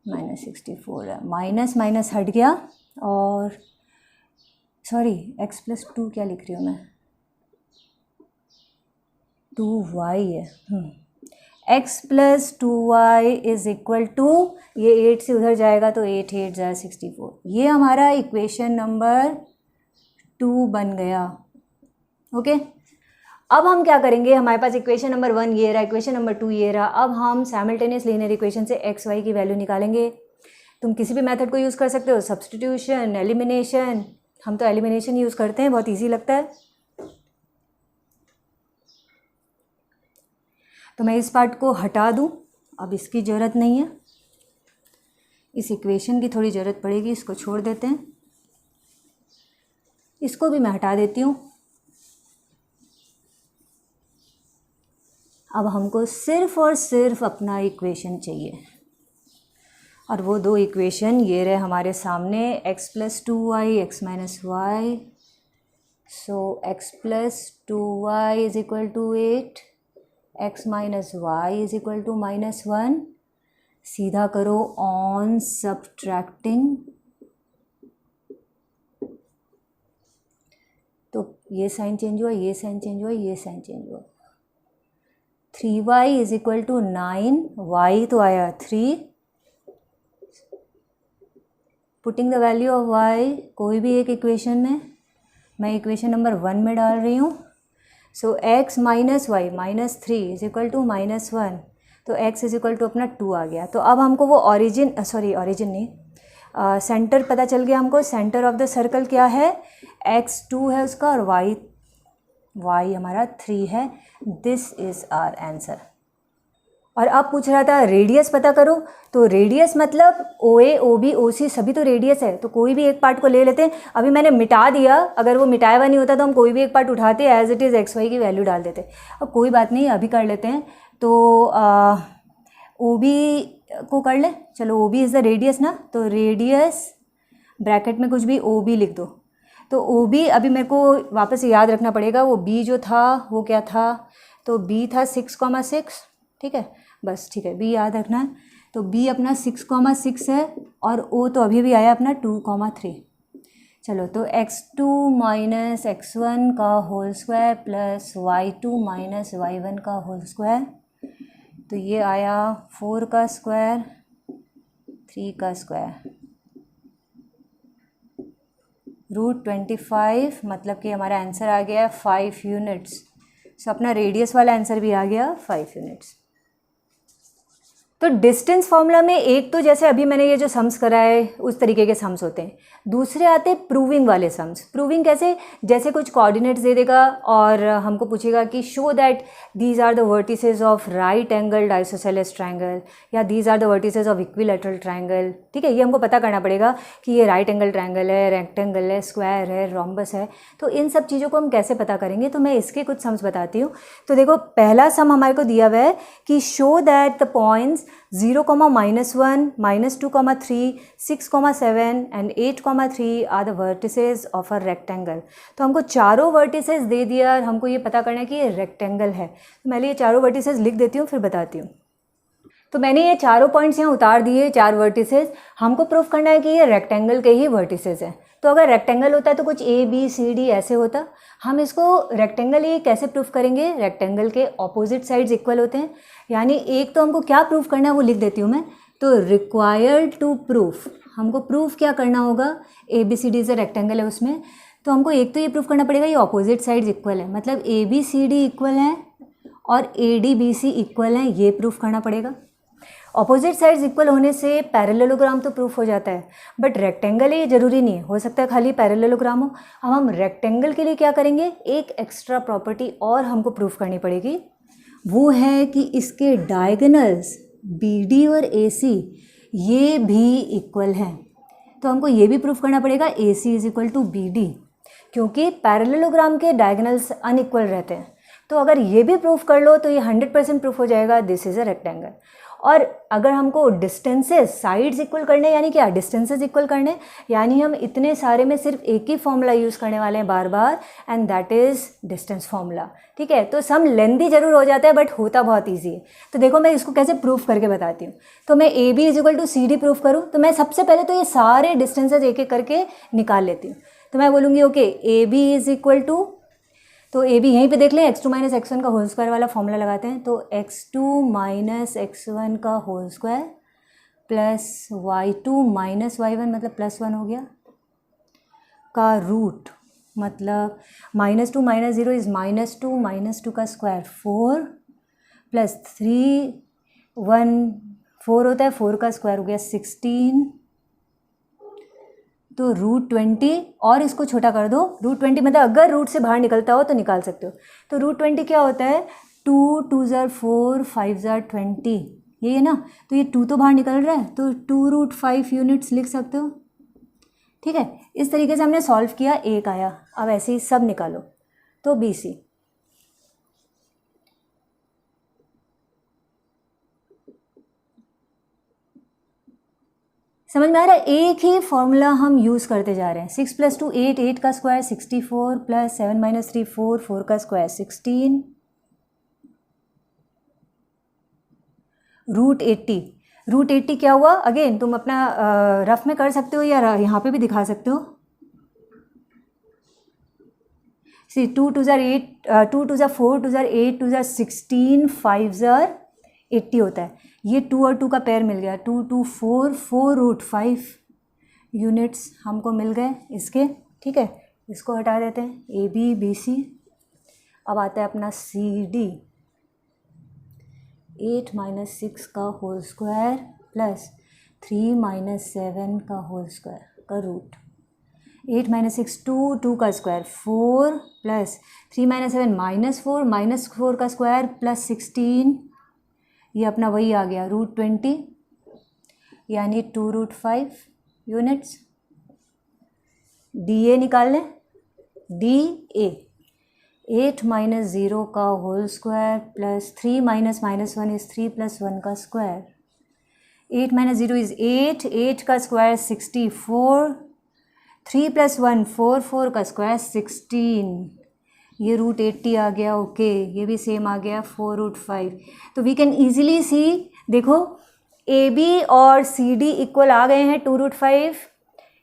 -64 है, माइनस माइनस हट गया, और सॉरी x प्लस 2 क्या लिख रही हूँ मैं, 2y है, x plus 2y is equal to, ये 8 से उधर जाएगा तो 8 8 जाए 64, ये हमारा इक्वेशन नंबर 2 बन गया। ओके, अब हम क्या करेंगे, हमारे पास इक्वेशन नंबर 1 ये रहा, इक्वेशन नंबर 2 ये रहा, अब हम साइमल्टेनियस लीनियर इक्वेशन से एक्स वाई की वैल्यू निकालेंगे। तुम किसी भी मेथड को यूज़ कर सकते हो, सब्स्टिट्यूशन, एलिमिनेशन, हम तो एलिमिनेशन यूज़ करते हैं, बहुत ईजी लगता है। तो मैं इस पार्ट को हटा दूँ, अब इसकी ज़रूरत नहीं है, इस इक्वेशन की थोड़ी ज़रूरत पड़ेगी, इसको छोड़ देते हैं, इसको भी मैं हटा देती हूँ। अब हमको सिर्फ और सिर्फ अपना इक्वेशन चाहिए, और वो दो इक्वेशन ये रहे हमारे सामने, x plus 2y X minus Y, so x plus 2y is equal to 8, x minus Y is equal to -1, सीधा करो ऑन सब्ट्रैक्टिंग, तो ये साइन चेंज हुआ, ये साइन चेंज हुआ, ये साइन चेंज हुआ, 3y is equal to 9, y तो आया 3, putting the value of y कोई भी एक इक्वेशन में, मैं इक्वेशन नंबर 1 में डाल रही हूँ, so x minus Y minus 3 is equal to -1, तो x इज इक्वल टू अपना 2 आ गया। तो अब हमको वो ओरिजिन नहीं, सेंटर पता चल गया हमको, सेंटर ऑफ द सर्कल क्या है, x 2 है उसका, और y हमारा 3 है, दिस इज़ आवर आंसर। और अब पूछ रहा था रेडियस पता करो, तो रेडियस मतलब OA OB OC सभी तो रेडियस है, तो कोई भी एक पार्ट को ले लेते हैं। अभी मैंने मिटा दिया, अगर वो मिटाया हुआ नहीं होता तो हम कोई भी एक पार्ट उठाते एज इट इज़ XY की वैल्यू डाल देते। अब कोई बात नहीं, अभी कर लेते हैं, तो OB को कर ले, चलो OB इज़ द रेडियस ना, तो रेडियस ब्रैकेट में कुछ भी OB लिख दो, तो OB अभी मेरे को वापस याद रखना पड़ेगा, वो B जो था वो क्या था, तो B था 6,6, ठीक है, बस ठीक है, B याद रखना है, तो B अपना 6,6 है, और O तो अभी भी आया अपना 2,3। चलो, तो x2 माइनस x1 का whole square plus y2 minus y1 का होल स्क्वायर, तो ये आया 4 का स्क्वायर 3 का स्क्वायर √25, मतलब कि हमारा आंसर आ गया 5 यूनिट्स। सो अपना रेडियस वाला आंसर भी आ गया 5 यूनिट्स। तो डिस्टेंस फार्मूला में एक तो जैसे अभी मैंने ये जो सम्स कराए उस तरीके के सम्स होते हैं, दूसरे आते हैं प्रूविंग वाले सम्स। प्रूविंग कैसे, जैसे कुछ कोऑर्डिनेट्स दे देगा और हमको पूछेगा कि show that these are the vertices of right angled isosceles triangle, या these are the vertices of equilateral triangle. ठीक है, ये हमको पता करना पड़ेगा कि ये राइट एंगल ट्रायंगल है, रेक्टेंगल है, स्क्वायर है, रोम्बस है। तो इन सब चीज़ों को हम कैसे पता करेंगे, तो मैं इसके कुछ सम्स बताती हूँ। तो देखो, पहला सम हमारे को दिया हुआ है कि show that the points 0, -1, -2, 3, 6, 7 and 8, 3 are the vertices of a rectangle. तो हमको चारों वर्टिसेस दे दिया और हमको ये पता करना है कि ये रेक्टेंगल है। तो मैं ये चारों वर्टिसेस लिख देती हूँ, फिर बताती हूँ। तो मैंने ये चारों पॉइंट्स यहाँ उतार दिए, 4 वर्टिसेस। हमको प्रूफ करना है कि ये रेक्टेंगल के ही वर्टिसेस हैं। तो अगर रेक्टेंगल होता तो कुछ ए बी सी डी ऐसे होता। हम इसको रेक्टेंगल ये कैसे प्रूफ करेंगे, रेक्टेंगल के ऑपोजिट साइड्स इक्वल होते हैं। यानी एक तो हमको क्या प्रूफ करना है वो लिख देती हूँ मैं। तो रिक्वायर्ड टू प्रूफ, हमको प्रूफ क्या करना होगा, ए बी सी डी से रेक्टेंगल है उसमें, तो हमको एक तो ये प्रूफ करना पड़ेगा ये ऑपोजिट साइड्स इक्वल है, मतलब A B C D equal है और A D B C equal है, ये प्रूफ करना पड़ेगा। ऑपोजिट साइड्स इक्वल होने से पैरेललोग्राम तो प्रूफ हो जाता है, बट रेक्टेंगल ये ज़रूरी नहीं है, हो सकता है खाली पैरेललोग्राम हो। अब हम रेक्टेंगल के लिए क्या करेंगे, एक एक्स्ट्रा प्रॉपर्टी और हमको प्रूफ करनी पड़ेगी, वो है कि इसके डायगोनल्स बी डी और ए सी ये भी इक्वल हैं। तो हमको ये भी प्रूफ करना पड़ेगा A C is equal to B D, क्योंकि पैरेललोग्राम के डायगोनल्स अनइक्वल रहते हैं। तो अगर ये भी प्रूफ कर लो तो ये 100% प्रूफ हो जाएगा, दिस इज़ अ रेक्टेंगल। और अगर हमको डिस्टेंसेस साइड्स इक्वल करने, यानी क्या डिस्टेंसेस इक्वल करने, यानी हम इतने सारे में सिर्फ एक ही फॉर्मूला यूज़ करने वाले हैं बार बार, and that is distance formula. ठीक है, तो सम लेंथी जरूर हो जाता है बट होता बहुत ईजी है। तो देखो मैं इसको कैसे प्रूफ करके बताती हूँ। तो मैं A B is equal to C D proof करूँ, तो मैं सबसे पहले तो ये सारे डिस्टेंसेज एक एक करके निकाल लेती हूँ। तो मैं बोलूँगी okay A B is equal to, तो ए बी यहीं पे देख लें, x2 माइनस x1 का होल स्क्वायर वाला फॉर्मूला लगाते हैं। तो x2 माइनस x1 का whole square plus y2 minus y1 मतलब +1 हो गया का रूट, मतलब -2 - 0 इज़ -2 का स्क्वायर 4 प्लस 3 1 4 होता है, 4 का स्क्वायर हो गया 16, तो √20 और इसको छोटा कर दो, √20 मतलब अगर रूट से बाहर निकलता हो तो निकाल सकते हो। तो √20 क्या होता है, 2 2 ज़ार 4 5 ज़ार 20, ये है ना, तो ये 2 तो बाहर निकल रहा है, तो 2√5 यूनिट्स लिख सकते हो। ठीक है, इस तरीके से हमने सॉल्व किया, एक आया। अब ऐसे ही सब निकालो, तो बी सी समझ में आ रहा है। एक ही फॉर्मूला हम यूज़ करते जा रहे हैं। 6 + 2 8, 8 का स्क्वायर 64 प्लस 7 - 3 4, 4 का स्क्वायर 16, √80। √80 क्या हुआ, अगेन तुम अपना रफ में कर सकते हो या यहाँ पे भी दिखा सकते हो। सी 2 2 ज़ार 8, 2 2 ज़ार 4, 2 ज़ार 8, 2 ज़ार 16, 5 ज़ार 80 होता है। ये 2 और 2 का पेयर मिल गया, 2 2 4 4√5 यूनिट्स हमको मिल गए इसके। ठीक है, इसको हटा देते हैं, ए बी बी सी। अब आता है अपना सी डी, 8 - 6 का होल स्क्वायर प्लस 3 - 7 का होल स्क्वायर का रूट, 8 - 6 2, 2 का स्क्वायर 4 प्लस 3 - 7 -4, -4 का स्क्वायर प्लस 16, ये अपना वही आ गया √20 यानी 2√5 यूनिट्स। डी ए निकाल लें, डी ए 8 - 0 का होल स्क्वायर प्लस 3 - -1 इज़ 3 + 1 का स्क्वायर, 8 - 0 इज़ 8, 8 का स्क्वायर 64, 3 + 1 4, 4 का स्क्वायर 16, ये √80 आ गया। ओके, ये भी सेम आ गया 4√5। तो वी कैन ईजिली सी, देखो ए बी और सी डी इक्वल आ गए हैं 2√5,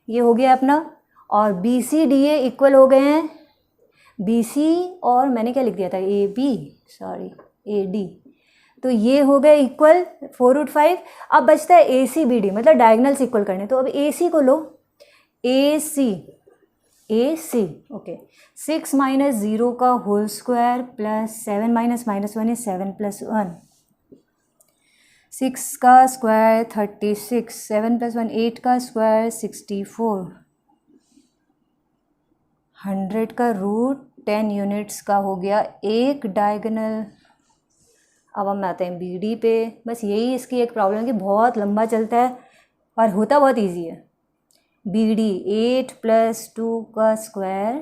ये हो गया अपना, और B C D A equal हो गए हैं, बी सी और मैंने क्या लिख दिया था, A B, sorry A D, तो ये हो गए इक्वल 4√5। अब बचता है ए सी बी डी, मतलब डायगनल्स इक्वल करने। तो अब ए सी को लो, ए सी ओके, 6 - 0 का होल स्क्वायर प्लस 7 - -1 इज 7 + 1, 6 का स्क्वायर 36, 7 + 1 8 का स्क्वायर 64, 100 का रूट 10 यूनिट्स का हो गया एक डायगोनल। अब हम आते हैं बी डी पे। बस यही इसकी एक प्रॉब्लम है कि बहुत लंबा चलता है और होता बहुत इजी है। बी डी 8 + 2 का स्क्वायर,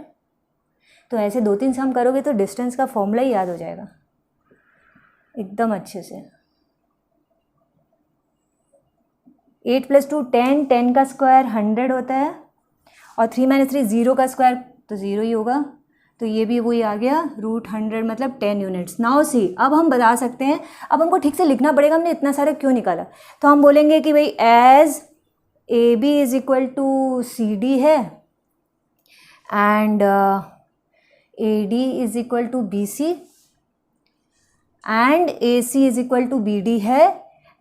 तो ऐसे 2-3 सम करोगे तो डिस्टेंस का फॉर्मूला ही याद हो जाएगा एकदम अच्छे से। 8 + 2 10, 10 का स्क्वायर 100 होता है, और 3 - 3 0 का स्क्वायर तो 0 ही होगा, तो ये भी वही आ गया √100 मतलब 10 यूनिट्स। नाउ सी, अब हम बता सकते हैं, अब हमको ठीक से लिखना पड़ेगा हमने इतना सारा क्यों निकाला। तो हम बोलेंगे कि भाई as A B is equal to C D है, and AD is equal to BC and AC is equal to BD है,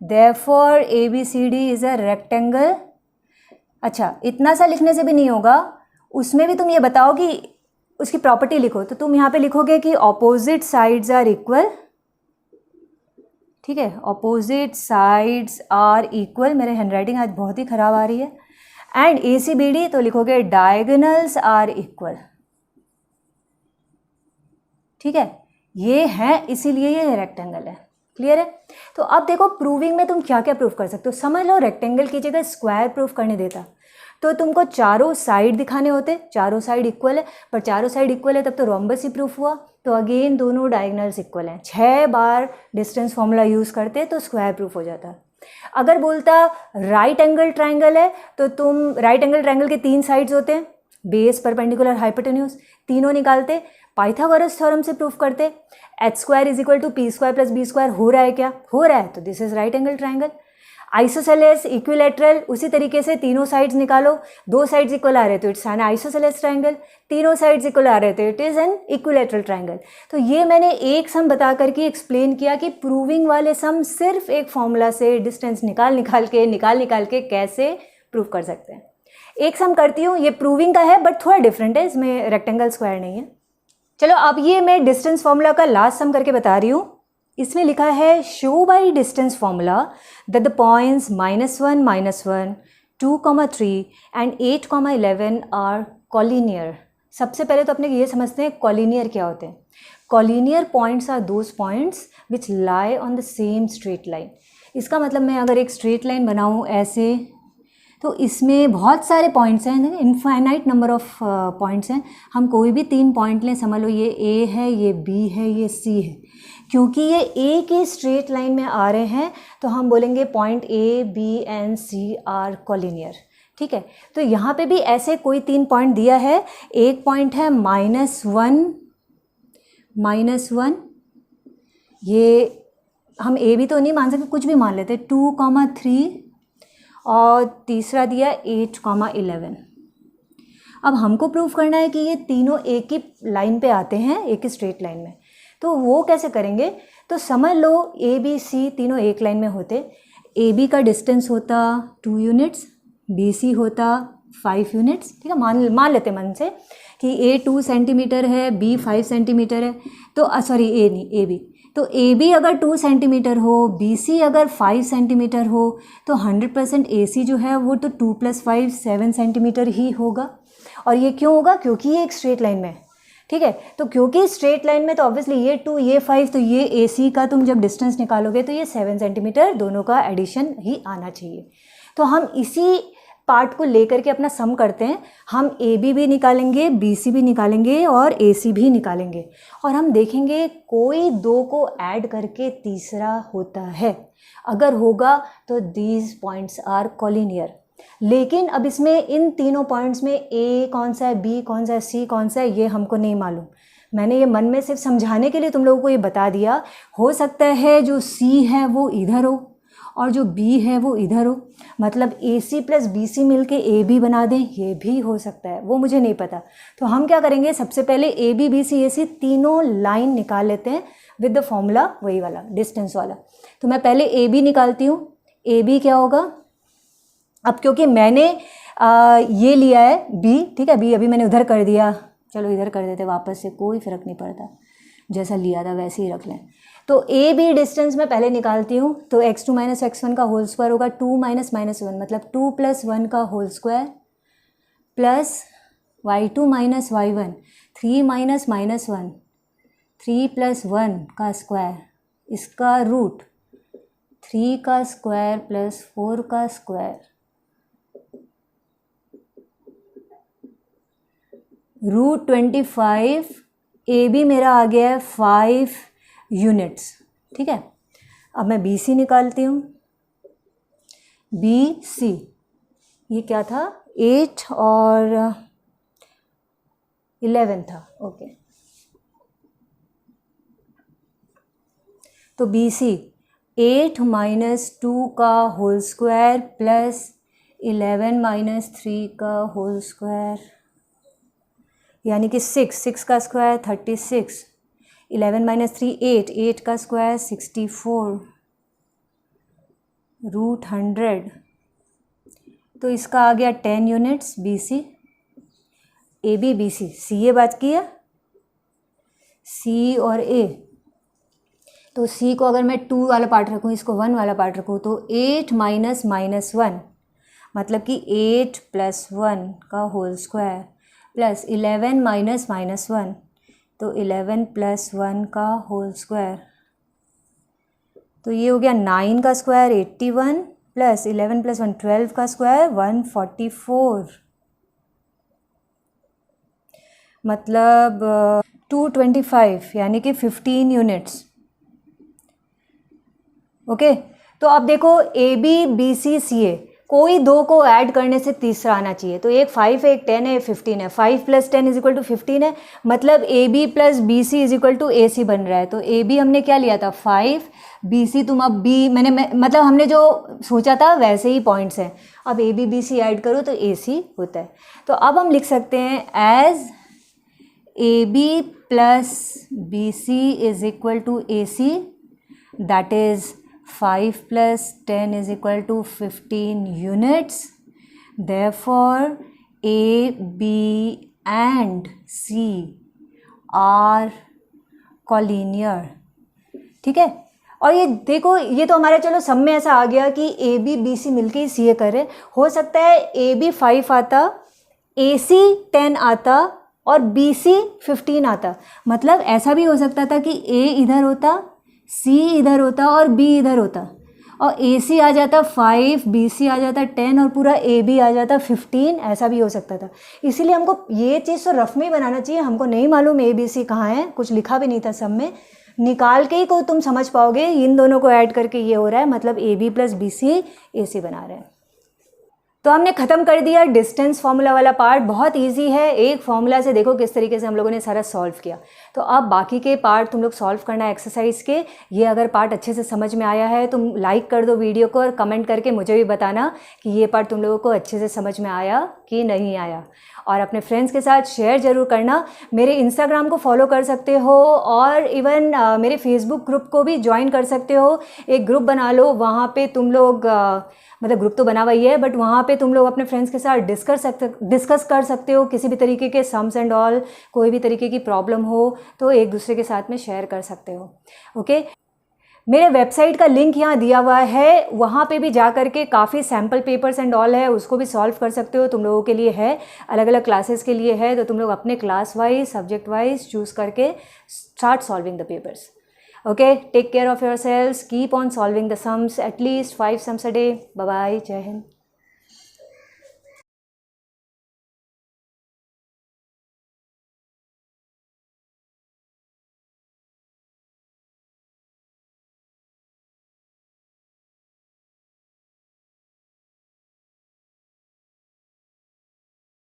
therefore ABCD is a rectangle. अच्छा, इतना सा लिखने से भी नहीं होगा, उसमें भी तुम ये बताओ कि उसकी प्रॉपर्टी लिखो, तो तुम यहाँ पे लिखोगे कि ऑपोजिट साइड्स आर इक्वल, ठीक है, ऑपोजिट साइड्स आर इक्वल, मेरे हैंडराइटिंग आज बहुत ही ख़राब आ रही है, एंड ACBD तो लिखोगे डायगोनल्स आर इक्वल, ठीक है, ये है, इसीलिए ये रेक्टेंगल है। क्लियर है? तो अब देखो प्रूविंग में तुम क्या क्या प्रूव कर सकते हो। समझ लो रेक्टेंगल की जगह स्क्वायर प्रूफ करने देता तो तुमको चारों साइड दिखाने होते, चारों साइड इक्वल है, पर चारों साइड इक्वल है तब तो रोम्बस ही प्रूफ हुआ, तो अगेन दोनों डायगोनल्स इक्वल हैं, 6 बार डिस्टेंस फॉर्मूला यूज़ करते तो स्क्वायर प्रूफ हो जाता। अगर बोलता राइट एंगल ट्राइंगल है तो तुम राइट एंगल ट्राइंगल के 3 साइड्स होते हैं, बेस परपेंडिकुलर हाइपोटेन्यूज, तीनों निकालते, पाइथागोरस थ्योरम से प्रूफ करते, h² is equal to p² plus b² हो रहा है क्या? हो रहा है, तो this is right angle triangle. Isosceles equilateral, उसी तरीके से तीनों साइड्स निकालो, 2 साइड्स इक्वल आ रहे तो इट्स एन आइसोसेलेस ट्राइंगल, तीनों साइड्स इक्वल आ रहे थे it is an equilateral triangle. तो ये मैंने एक सम बता करके एक्सप्लेन किया कि प्रूविंग वाले सम सिर्फ एक फॉर्मूला से डिस्टेंस निकाल के कैसे प्रूव कर सकते हैं। एक सम करती हूँ, ये प्रूविंग का है बट थोड़ा डिफरेंट है, इसमें रेक्टेंगल स्क्वायर नहीं है। चलो अब ये मैं डिस्टेंस फॉर्मूला का लास्ट सम करके बता रही हूँ। इसमें लिखा है show by distance formula that the points -1, -1, 2, 3 and 8, 11 are collinear. सबसे पहले तो अपने ये समझते हैं कॉलिनियर क्या होते हैं। Collinear points are those points which lie on the same straight line. इसका मतलब मैं अगर एक स्ट्रेट लाइन बनाऊँ ऐसे, तो इसमें बहुत सारे पॉइंट्स हैं, इनफाइनाइट नंबर ऑफ पॉइंट्स हैं। हम कोई भी 3 पॉइंट लें, समझ लो ये A है, ये B है, ये C है, क्योंकि ये एक ही स्ट्रेट लाइन में आ रहे हैं तो हम बोलेंगे point A, B and C are collinear. ठीक है, तो यहाँ पे भी ऐसे कोई 3 पॉइंट दिया है। एक पॉइंट है -1, ये हम A भी तो नहीं मान सकते, कुछ भी मान लेते, 2, 3 और तीसरा दिया 8, 11। अब हमको प्रूफ करना है कि ये तीनों एक ही लाइन पे आते हैं, एक ही स्ट्रेट लाइन में। तो वो कैसे करेंगे? तो समझ लो A, B, C तीनों एक लाइन में होते, AB का डिस्टेंस होता 2 यूनिट्स, BC होता 5 यूनिट्स। ठीक है, मान लेते मन से कि A 2 सेंटीमीटर है, B 5 सेंटीमीटर है, तो सॉरी A नहीं, AB, तो AB अगर 2 सेंटीमीटर हो, BC अगर 5 सेंटीमीटर हो, तो 100% AC जो है वो तो 2 + 5 7 सेंटीमीटर ही होगा। और ये क्यों होगा? क्योंकि ये एक स्ट्रेट लाइन में है। ठीक है, तो क्योंकि स्ट्रेट लाइन में तो ऑब्वियसली ये 2 ये 5, तो ये AC का तुम जब डिस्टेंस निकालोगे तो ये 7 सेंटीमीटर, दोनों का एडिशन ही आना चाहिए। तो हम इसी पार्ट को लेकर के अपना सम करते हैं। हम AB भी निकालेंगे, BC भी निकालेंगे और AC भी निकालेंगे, और हम देखेंगे कोई 2 को ऐड करके तीसरा होता है। अगर होगा तो दीज पॉइंट्स आर कॉलिनियर। लेकिन अब इसमें इन तीनों पॉइंट्स में A कौन सा है, B कौन सा है, C कौन सा है, ये हमको नहीं मालूम। मैंने ये मन में सिर्फ समझाने के लिए तुम लोगों को ये बता दिया। हो सकता है जो C है वो इधर हो और जो B है वो इधर हो, मतलब AC + BC मिलके AB बना दें, ये भी हो सकता है, वो मुझे नहीं पता। तो हम क्या करेंगे, सबसे पहले AB, BC, AC तीनों लाइन निकाल लेते हैं विद द फॉर्मूला वही वाला, डिस्टेंस वाला। तो मैं पहले AB निकालती हूँ। AB क्या होगा? अब क्योंकि मैंने ये लिया है B, ठीक है, B अभी मैंने उधर कर दिया, चलो इधर कर देते वापस से, कोई फ़र्क नहीं पड़ता, जैसा लिया था वैसे ही रख लें। तो AB डिस्टेंस मैं पहले निकालती हूँ, तो x2 - x1 का होल स्क्वायर होगा 2 - -1, मतलब 2 + 1 का whole square, plus y2 - y1 3 - -1 3 + 1 का स्क्वायर, इसका रूट 3 का स्क्वायर प्लस 4 का स्क्वायर, रूट 25। AB मेरा आ गया है 5 यूनिट्स। ठीक है, अब मैं BC निकालती हूँ। BC ये क्या था, 8 और 11 था, ओके। तो BC 8 - 2 का होल स्क्वायर प्लस 11 - 3 का होल स्क्वायर, यानी कि 6 का स्क्वायर 36, 11 माइनस 3 8 का स्क्वायर 64, रूट 100। तो इसका आ गया 10 units BC। AB BC, CA बात की है, C और A। तो C को अगर मैं 2 वाला पार्ट रखूँ, इसको 1 वाला पार्ट रखूँ, तो 8 माइनस -1 मतलब कि 8 + 1 का होल स्क्वायर प्लस 11 माइनस -1 तो 11 + 1 का होल स्क्वायर। तो ये हो गया 9 का स्क्वायर 81 प्लस 11 + 1 12 का स्क्वायर 144, मतलब 225 यानी कि 15 यूनिट्स। ओके तो अब देखो AB BC CA कोई दो को ऐड करने से तीसरा आना चाहिए। तो एक 5 है, एक 10 है, 15 है। 5 + 10 = 15 है, मतलब AB + BC = AC बन रहा है। तो AB हमने क्या लिया था 5, BC तुम अब B मतलब हमने जो सोचा था वैसे ही पॉइंट्स हैं। अब AB BC ऐड करो तो AC होता है। तो अब हम लिख सकते हैं as AB + BC = AC, that is 5 + 10 = 15 units. Therefore, A, B and C are collinear. ठीक है। और ये देखो, ये तो हमारा चलो सब में ऐसा आ गया कि AB BC मिलके ही CA कर रहे। हो सकता है AB 5 आता, AC 10 आता और BC 15 आता। मतलब ऐसा भी हो सकता था कि A इधर होता, C इधर होता और B इधर होता, और AC आ जाता 5, BC आ जाता 10 और पूरा AB आ जाता 15। ऐसा भी हो सकता था। इसीलिए हमको ये चीज़ तो रफ में ही बनाना चाहिए। हमको नहीं मालूम ABC कहाँ है, कुछ लिखा भी नहीं था सब में। निकाल के ही को तुम समझ पाओगे इन दोनों को ऐड करके ये हो रहा है, मतलब AB + BC AC बना रहे हैं। तो हमने ख़त्म कर दिया डिस्टेंस फार्मूला वाला पार्ट। बहुत इजी है, एक फार्मूला से देखो किस तरीके से हम लोगों ने सारा सॉल्व किया। तो अब बाकी के पार्ट तुम लोग सॉल्व करना एक्सरसाइज के। ये अगर पार्ट अच्छे से समझ में आया है तुम लाइक कर दो वीडियो को और कमेंट करके मुझे भी बताना कि ये पार्ट तुम लोगों को अच्छे से समझ में आया कि नहीं आया। और अपने फ्रेंड्स के साथ शेयर ज़रूर करना। मेरे इंस्टाग्राम को फॉलो कर सकते हो और इवन मेरे फेसबुक ग्रुप को भी ज्वाइन कर सकते हो। एक ग्रुप बना लो, वहाँ पे तुम लोग मतलब ग्रुप तो बना हुआ ही है, बट वहाँ पे तुम लोग अपने फ्रेंड्स के साथ डिस्कस कर सकते हो। किसी भी तरीके के सम्स एंड ऑल, कोई भी तरीके की प्रॉब्लम हो तो एक दूसरे के साथ में शेयर कर सकते हो। ओके, मेरे वेबसाइट का लिंक यहाँ दिया हुआ है, वहाँ पे भी जा करके काफ़ी सैम्पल पेपर्स एंड ऑल है, उसको भी सॉल्व कर सकते हो। तुम लोगों के लिए है, अलग अलग क्लासेस के लिए है, तो तुम लोग अपने class wise subject wise choose करके start solving the papers. Okay, take care of yourselves. Keep on solving the sums, at least 5 sums a day. Bye bye. Jai Hind.